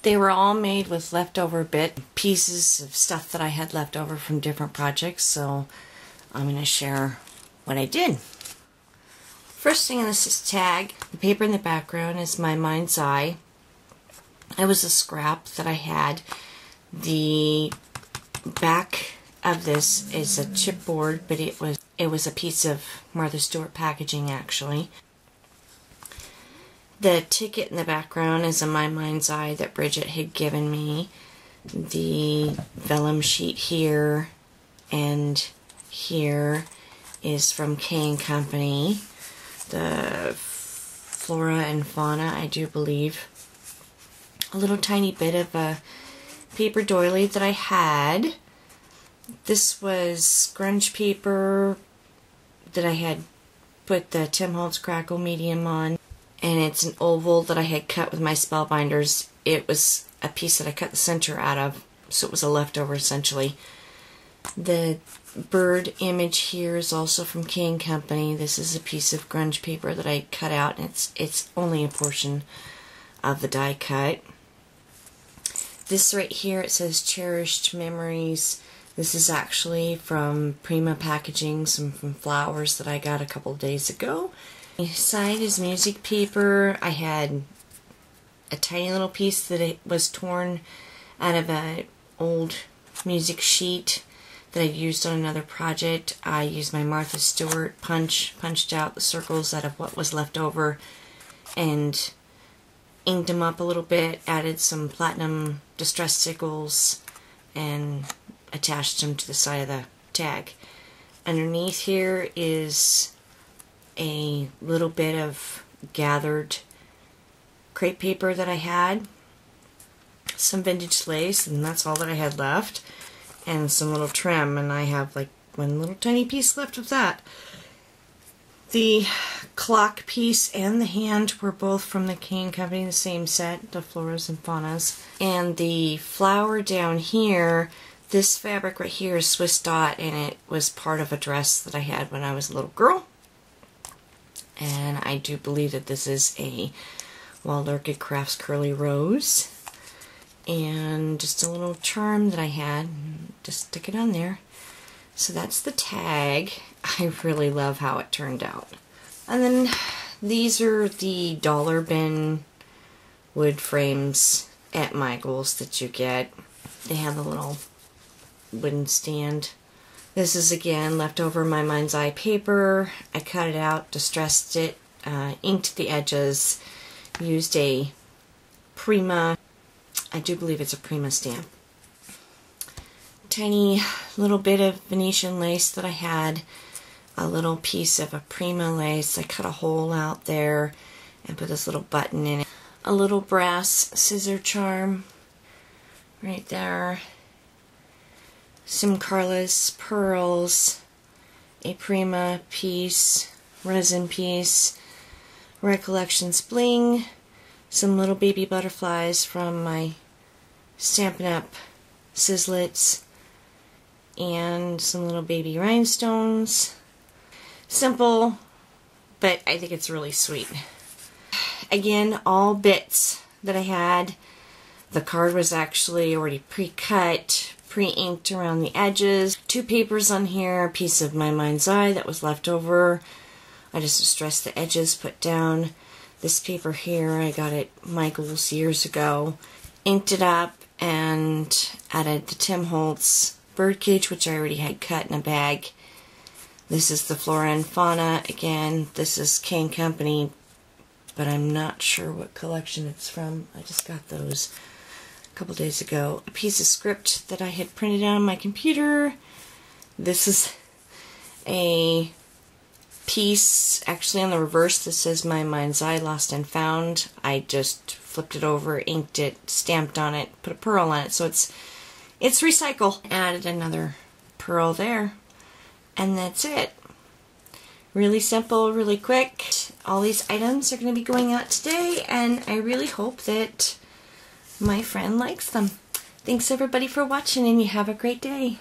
They were all made with leftover pieces of stuff that I had left over from different projects, so I'm going to share what I did. First thing on this tag, the paper in the background is my mind's eye. It was a scrap that I had. The back of this is a chipboard, but it was a piece of Martha Stewart packaging actually. The ticket in the background is a My Mind's Eye that Bridget had given me. The vellum sheet here and here is from K & Company. The flora and fauna, I do believe. A little tiny bit of a paper doily that I had. This was grunge paper that I had put the Tim Holtz Crackle medium on. And it's an oval that I had cut with my spellbinders. It was a piece that I cut the center out of, so it was a leftover essentially. The bird image here is also from K & Company. This is a piece of grunge paper that I cut out, and it's only a portion of the die cut. This right here, it says Cherished Memories. This is actually from Prima Packaging, some from flowers that I got a couple of days ago. The side is music paper. I had a tiny little piece that it was torn out of an old music sheet that I used on another project. I used my Martha Stewart punched out the circles out of what was left over and inked them up a little bit, added some platinum distress sickles, and attached them to the side of the tag. Underneath here is a little bit of gathered crepe paper that I had, some vintage lace, and that's all that I had left, and some little trim, and I have like one little tiny piece left of that. The clock piece and the hand were both from the K & Company, the same set, the floras and faunas. And the flower down here, this fabric right here is Swiss dot, and it was part of a dress that I had when I was a little girl. And I do believe that this is a Wild Orchid Crafts Curly Rose. And just a little charm that I had. Just stick it on there. So that's the tag. I really love how it turned out. And then these are the dollar bin wood frames at Michael's that you get. They have a little wooden stand. This is again leftover My Mind's Eye paper. I cut it out, distressed it, inked the edges, used a Prima, I do believe it's a Prima stamp. Tiny little bit of Venetian lace that I had, a little piece of a Prima lace. I cut a hole out there and put this little button in it. A little brass scissor charm right there. Some Carla's pearls, a Prima piece, resin piece, Recollections bling, some little baby butterflies from my Stampin' Up! Sizzlets, and some little baby rhinestones. Simple, but I think it's really sweet. Again, all bits that I had. The card was actually already pre-cut, pre-inked around the edges. Two papers on here, a piece of My Mind's Eye that was left over. I just distressed the edges, put down. This paper here, I got at Michael's years ago. Inked it up and added the Tim Holtz birdcage, which I already had cut in a bag. This is the flora and fauna. Again, this is K & Company, but I'm not sure what collection it's from. I just got those a couple days ago. A piece of script that I had printed out on my computer. This is a piece actually on the reverse that says My Mind's Eye Lost and Found. I just flipped it over, inked it, stamped on it, put a pearl on it, so it's recycle. Added another pearl there, and that's it. Really simple, really quick. All these items are going to be going out today, and I really hope that my friend likes them. Thanks everybody for watching, and you have a great day.